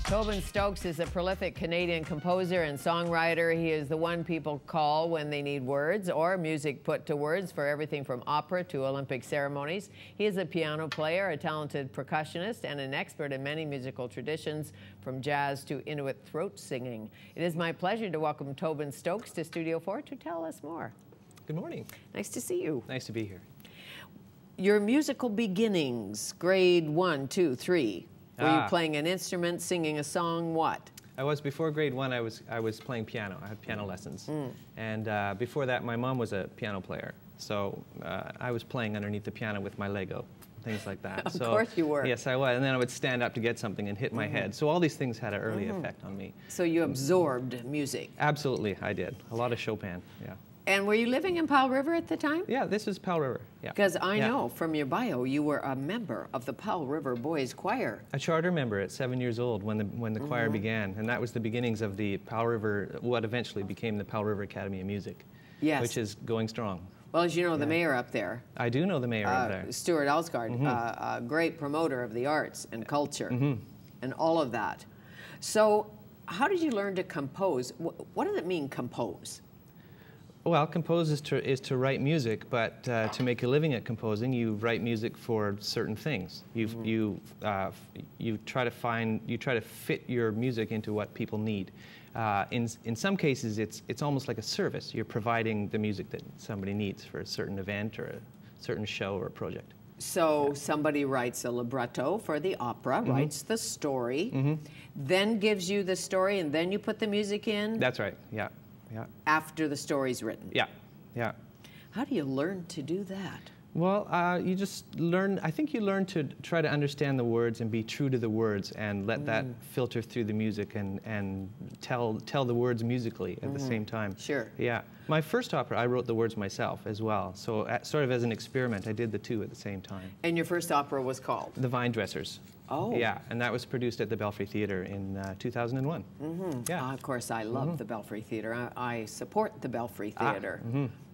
Tobin Stokes is a prolific Canadian composer and songwriter. He is the one people call when they need words or music put to words for everything from opera to Olympic ceremonies. He is a piano player, a talented percussionist, and an expert in many musical traditions, from jazz to Inuit throat singing. It is my pleasure to welcome Tobin Stokes to Studio 4 to tell us more. Good morning. Nice to see you. Nice to be here. Your musical beginnings, grade 1, 2, 3. Were you playing an instrument, singing a song, what? I was, before grade 1, I was playing piano. I had piano lessons. And before that, my mom was a piano player. So I was playing underneath the piano with my Lego, things like that. Of course you were. Yes, I was. And then I would stand up to get something and hit my head. So all these things had an early effect on me. So you absorbed music? Absolutely, I did. A lot of Chopin, yeah. And were you living in Powell River at the time? Yeah, this is Powell River, yeah. Because I know from your bio you were a member of the Powell River Boys Choir. A charter member at 7 years old when the choir began, and that was the beginnings of the Powell River, what eventually became the Powell River Academy of Music, which is going strong. Well, as you know, the mayor up there. I do know the mayor up there. Stuart Elsgard, a great promoter of the arts and culture and all of that. So how did you learn to compose? What does it mean, compose? Well, compose is to write music, but to make a living at composing, you write music for certain things. You try to fit your music into what people need. In some cases, it's almost like a service. You're providing the music that somebody needs for a certain event or a certain show or a project. So somebody writes a libretto for the opera, writes the story, then gives you the story, and then you put the music in? That's right, yeah. Yeah. After the story's written? Yeah, yeah. How do you learn to do that? Well, you just learn, I think you learn to try to understand the words and be true to the words and let that filter through the music and tell the words musically at the same time. Sure. Yeah. My first opera, I wrote the words myself as well. So sort of as an experiment, I did the two at the same time. And your first opera was called? The Vine Dressers. Oh. Yeah, and that was produced at the Belfry Theatre in 2001. Yeah. Of course, I love the Belfry Theatre. I support the Belfry Theatre.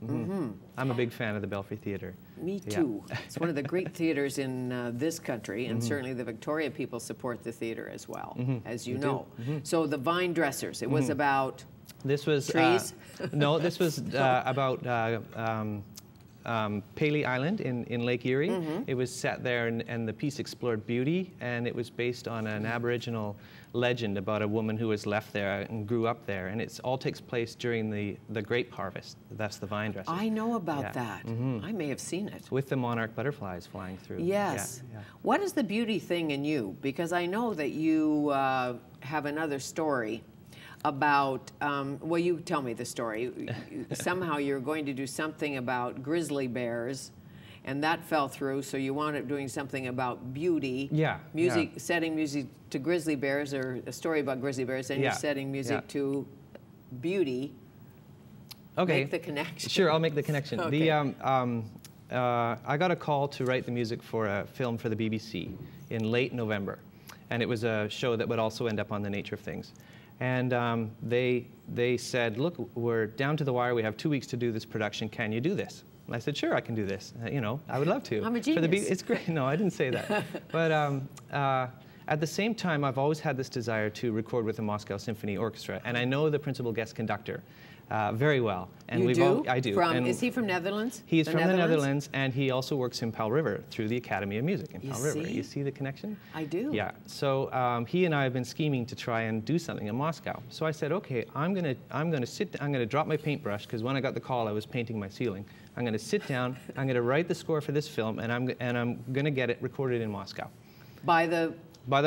I'm a big fan of the Belfry Theatre. Me too. It's one of the great theatres in this country, and certainly the Victoria people support the theatre as well, as you know. So the Vine Dressers, it was about trees? No, this was about Paley Island in Lake Erie. It was set there, and the piece explored beauty, and it was based on an Aboriginal legend about a woman who was left there and grew up there, and it all takes place during the grape harvest. That's the vine dresser. I know about that. I may have seen it. With the monarch butterflies flying through. Yes. What is the beauty thing in you? Because I know that you have another story about, well, you tell me the story. Somehow you're going to do something about grizzly bears, and that fell through, so you wound up doing something about beauty. Setting music to grizzly bears, or a story about grizzly bears, and you're setting music to beauty. Okay. Make the connection. Sure, I'll make the connection. Okay. I got a call to write the music for a film for the BBC in late November, and it was a show that would also end up on The Nature of Things. And they said, look, we're down to the wire. We have 2 weeks to do this production. Can you do this? And I said, sure, I can do this. You know, I would love to. I'm a genius. It's great. No, I didn't say that. But at the same time, I've always had this desire to record with the Moscow Symphony Orchestra. And I know the principal guest conductor very well. And you do? I do. Is he from Netherlands? He's from the Netherlands, and he also works in Powell River through the Academy of Music in Powell River. You see the connection? I do. Yeah. So he and I have been scheming to try and do something in Moscow. So I said, okay, I'm gonna drop my paintbrush, because when I got the call, I was painting my ceiling. I'm gonna sit down. I'm gonna write the score for this film, and I'm gonna get it recorded in Moscow. By the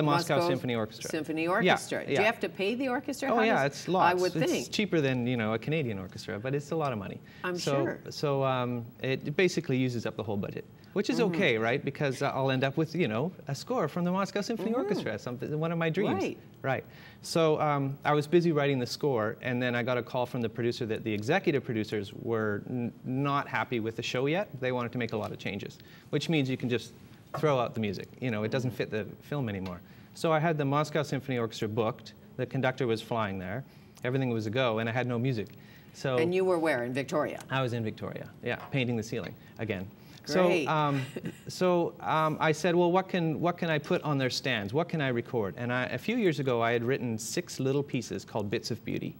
Moscow Symphony Orchestra. Symphony Orchestra. Do you have to pay the orchestra? Oh, yeah, it's lots. I would think. It's cheaper than, you know, a Canadian orchestra, but it's a lot of money. I'm sure. So it basically uses up the whole budget, which is okay, right? Because I'll end up with, you know, a score from the Moscow Symphony Orchestra, one of my dreams. Right. Right. So I was busy writing the score, and then I got a call from the producer that the executive producers were not happy with the show yet. They wanted to make a lot of changes, which means you can just throw out the music. You know, it doesn't fit the film anymore. So I had the Moscow Symphony Orchestra booked. The conductor was flying there. Everything was a go, and I had no music. So. And you were where, in Victoria? I was in Victoria, yeah, painting the ceiling again. Great. I said, well, what can I put on their stands? What can I record? And a few years ago, I had written 6 little pieces called Bits of Beauty.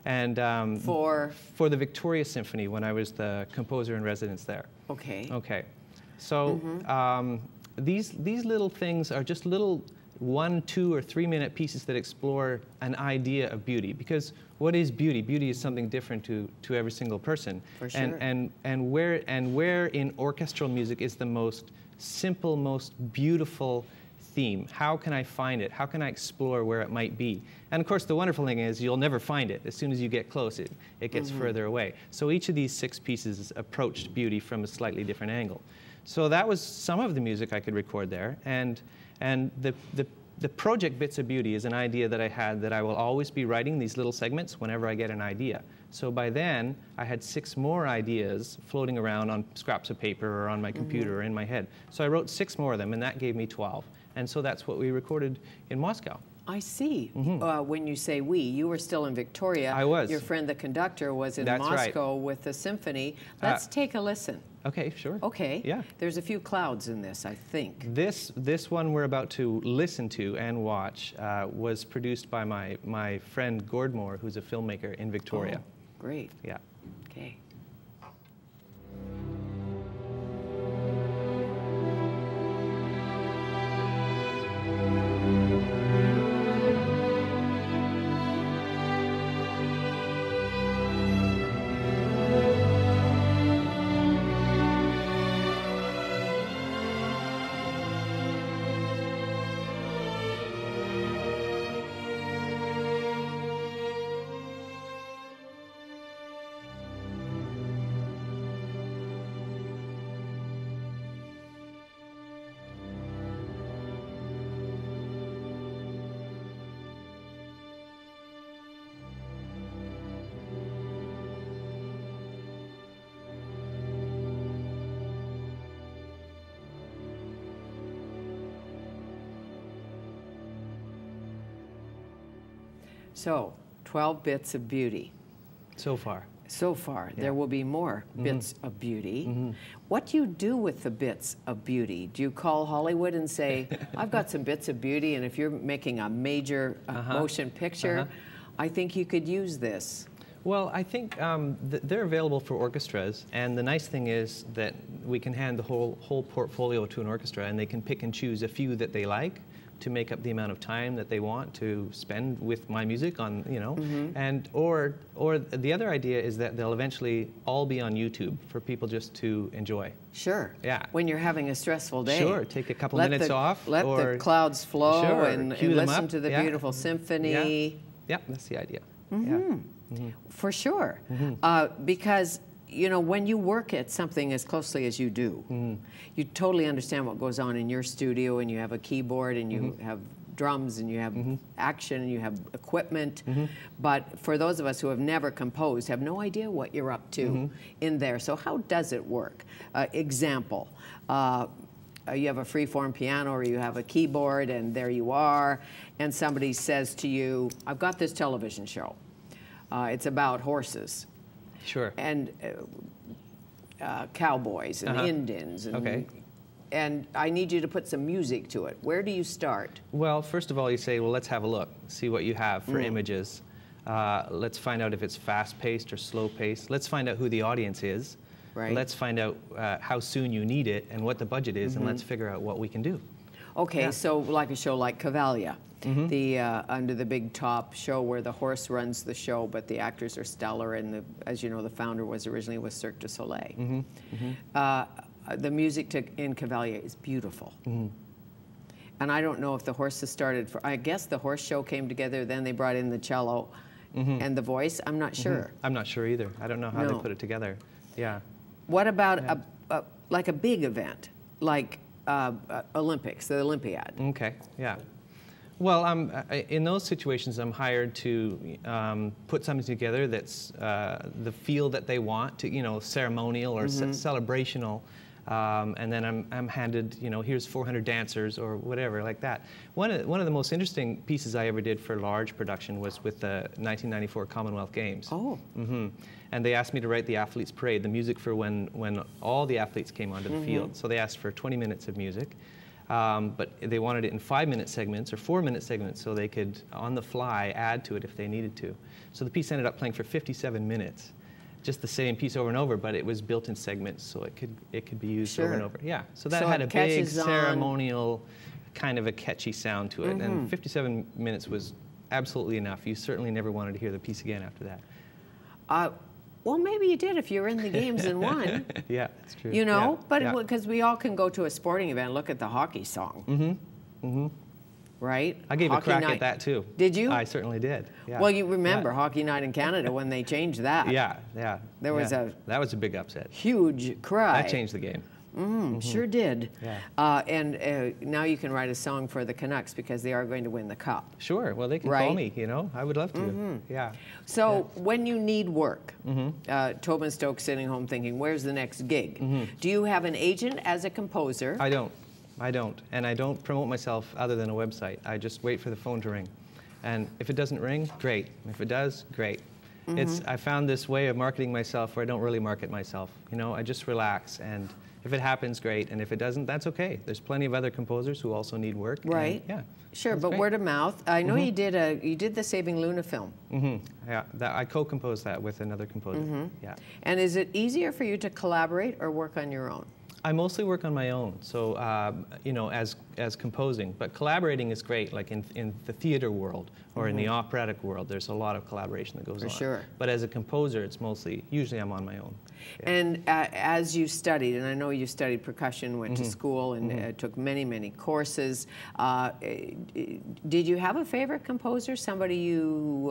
And for the Victoria Symphony when I was the composer in residence there. Okay. Okay. So these little things are just little 1, 2, or 3 minute pieces that explore an idea of beauty. Because what is beauty? Beauty is something different to every single person. For sure. And where in orchestral music is the most simple, most beautiful theme? How can I find it? How can I explore where it might be? And of course, the wonderful thing is you'll never find it. As soon as you get close, it gets further away. So each of these 6 pieces approached beauty from a slightly different angle. So that was some of the music I could record there. And the project Bits of Beauty is an idea that I had that I will always be writing these little segments whenever I get an idea. So by then, I had 6 more ideas floating around on scraps of paper or on my computer or in my head. So I wrote 6 more of them, and that gave me 12. And so that's what we recorded in Moscow. I see. When you say we, you were still in Victoria. I was. Your friend, the conductor, was in Moscow with the symphony. Let's take a listen. Okay, sure. Okay. Yeah. There's a few clouds in this, I think. This one we're about to listen to and watch was produced by my friend Gordmore, who's a filmmaker in Victoria. Oh, great. Yeah. Okay. So, 12 bits of beauty. So far. So far. Yeah. There will be more bits of beauty. What do you do with the bits of beauty? Do you call Hollywood and say, I've got some bits of beauty, and if you're making a major motion picture, I think you could use this? Well, I think they're available for orchestras, and the nice thing is that we can hand the whole portfolio to an orchestra, and they can pick and choose a few that they like to make up the amount of time that they want to spend with my music on, you know, and or the other idea is that they'll eventually all be on YouTube for people just to enjoy. Sure. Yeah. When you're having a stressful day. Sure. Take a couple minutes off. Let the clouds flow and listen to the yeah. beautiful symphony. Yeah, that's the idea. For sure. Because, you know, when you work at something as closely as you do, you totally understand what goes on in your studio, and you have a keyboard, and you have drums, and you have action, and you have equipment. But for those of us who have never composed, have no idea what you're up to in there. So how does it work? Example. You have a free-form piano, or you have a keyboard, and there you are, and somebody says to you, I've got this television show. It's about horses. Sure. And cowboys and Indians. And, and I need you to put some music to it. Where do you start? Well, first of all, you say, well, let's have a look, see what you have for images. Let's find out if it's fast-paced or slow-paced. Let's find out who the audience is. Right. Let's find out how soon you need it and what the budget is, and let's figure out what we can do. Okay, so like a show like Cavalia, the under the big top show where the horse runs the show, but the actors are stellar, and as you know, the founder was originally with Cirque du Soleil. The music in Cavalia is beautiful. And I don't know if the horses started, I guess the horse show came together, then they brought in the cello and the voice. I'm not sure. I'm not sure either. I don't know how they put it together. Yeah. What about like a big event, like Olympics, the Olympiad? Okay, yeah. Well, in those situations, I'm hired to put something together that's the feel that they want, to, you know, ceremonial or celebrational, And then I'm handed, you know, here's 400 dancers or whatever like that. One of the most interesting pieces I ever did for large production was with the 1994 Commonwealth Games. Oh. And they asked me to write the athletes' parade, the music for when all the athletes came onto the field. So they asked for 20 minutes of music. But they wanted it in 5-minute segments or 4-minute segments so they could, on the fly, add to it if they needed to. So the piece ended up playing for 57 minutes. Just the same piece over and over, but it was built in segments, so it could be used over and over. Yeah, so that had a big ceremonial, kind of a catchy sound to it. And 57 minutes was absolutely enough. You certainly never wanted to hear the piece again after that. Well, maybe you did if you were in the games and won. Yeah, that's true. You know, but because we all can go to a sporting event and look at the hockey song. Right? I gave hockey a crack night. At that too. Did you? I certainly did. Yeah. Well, you remember Hockey Night in Canada when they changed that. Yeah. There was that was a big upset. Huge cry. That changed the game. Sure did. Yeah. And now you can write a song for the Canucks because they are going to win the cup. Sure. Well, they can call me. You know, I would love to. Yeah. So when you need work, Tobin Stokes sitting home thinking, "Where's the next gig?" Do you have an agent as a composer? I don't. And I don't promote myself other than a website. I just wait for the phone to ring. And if it doesn't ring, great. If it does, great. I found this way of marketing myself where I don't really market myself. You know, I just relax, and if it happens, great. And if it doesn't, that's okay. There's plenty of other composers who also need work. Right. And, Sure, but great. Word of mouth. I know you did the Saving Luna film. Yeah, I co-composed that with another composer. Yeah. And is it easier for you to collaborate or work on your own? I mostly work on my own, so you know, as composing. But collaborating is great, like in the theater world or in the operatic world. There's a lot of collaboration that goes on. For sure. But as a composer, it's usually I'm on my own. Yeah. And as you studied, and I know you studied percussion, went to school, and took many courses. Did you have a favorite composer? Somebody you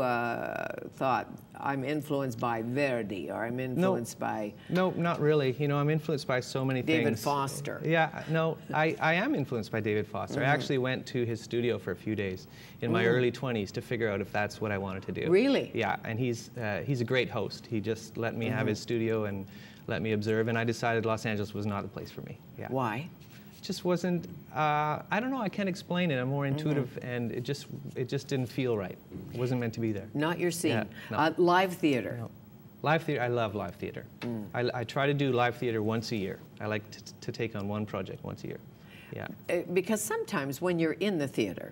thought, I'm influenced by Verdi, or I'm influenced by... No, not really. You know, I'm influenced by so many things. David Foster. Yeah, no, I am influenced by David Foster. I actually went to his studio for a few days in my early 20s to figure out if that's what I wanted to do. Really? Yeah, and he's a great host. He just let me have his studio and let me observe, and I decided Los Angeles was not the place for me. Yeah. Why? It just wasn't, I don't know, I can't explain it. I'm more intuitive, and it just didn't feel right. It wasn't meant to be there. Not your scene. Yeah, no. Live theater. No. Live theater, I love live theater. I try to do live theater once a year. I like to take on one project once a year. Yeah. Because sometimes when you're in the theater,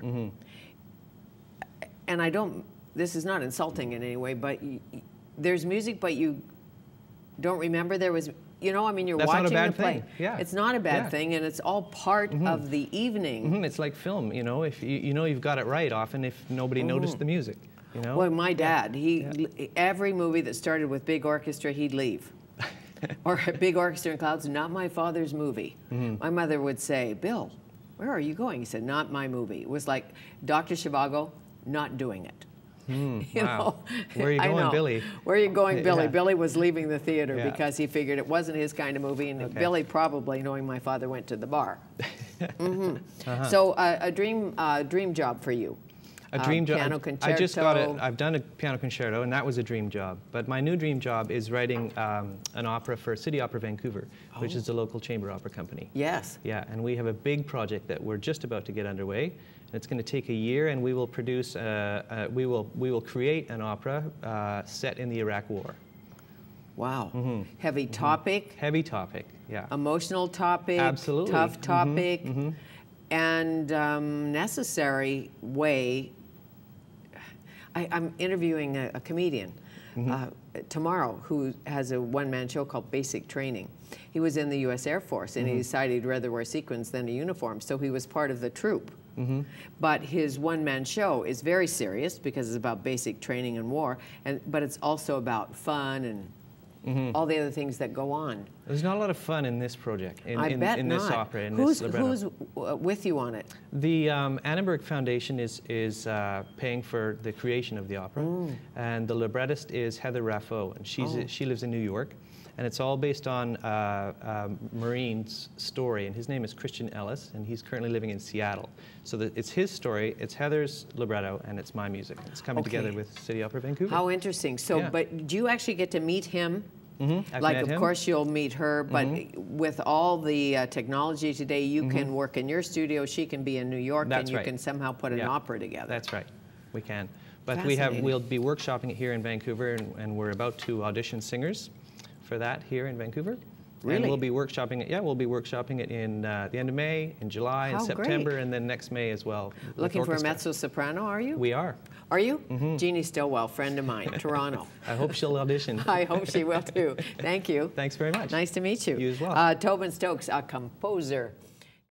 and this is not insulting in any way, but there's music, but you don't remember there was, you know, I mean, you're watching the play. Yeah. It's not a bad thing, and it's all part of the evening. It's like film, you know, if you know you've got it right often if nobody noticed the music, you know? Well, my dad, every movie that started with big orchestra, he'd leave. Or a big orchestra in clouds, not my father's movie. My mother would say, Bill, where are you going? He said, not my movie. It was like Dr. Zhivago, not doing it. You know? Where are you going, Billy? Where are you going, Billy? Yeah. Billy was leaving the theater because he figured it wasn't his kind of movie, and Billy probably, knowing my father, went to the bar. So a dream job for you. A dream job. Piano concerto. I just got it. I've done a piano concerto, and that was a dream job. But my new dream job is writing an opera for City Opera Vancouver, which is the local chamber opera company. Yes. Yeah, and we have a big project that we're just about to get underway. And it's going to take a year, and we will produce. We will create an opera set in the Iraq War. Wow. Heavy topic. Heavy topic. Yeah. Emotional topic. Absolutely. Tough topic. And necessary way. I'm interviewing a comedian tomorrow who has a one-man show called Basic Training. He was in the U.S. Air Force, and he decided he'd rather wear sequins than a uniform, so he was part of the troop. But his one-man show is very serious because it's about basic training and war, but it's also about fun and all the other things that go on. There's not a lot of fun in this project, in this opera, in who's, this libretto. Who's with you on it? The Annenberg Foundation is paying for the creation of the opera, and the librettist is Heather Raffo, and she lives in New York, and it's all based on Marine's story, and his name is Christian Ellis, and he's currently living in Seattle. So it's his story, it's Heather's libretto, and it's my music. It's coming together with City Opera Vancouver. How interesting. So, but do you actually get to meet him I've Like, met of him. course, you'll meet her, but with all the technology today, you can work in your studio, she can be in New York, That's and you right. can somehow put an opera together. That's right. We can. But Fascinating. we'll be workshopping it here in Vancouver, and we're about to audition singers for that here in Vancouver. Really? And we'll be workshopping it. Yeah, we'll be workshopping it in the end of May, in July, How and September, great. and then next May as well. with Looking for a orchestra. mezzo-soprano, are you? We are. Are you? Jeannie Stillwell, friend of mine, Toronto. I hope she'll audition. I hope she will too. Thank you. Thanks very much. Nice to meet you. You as well. Tobin Stokes, a composer.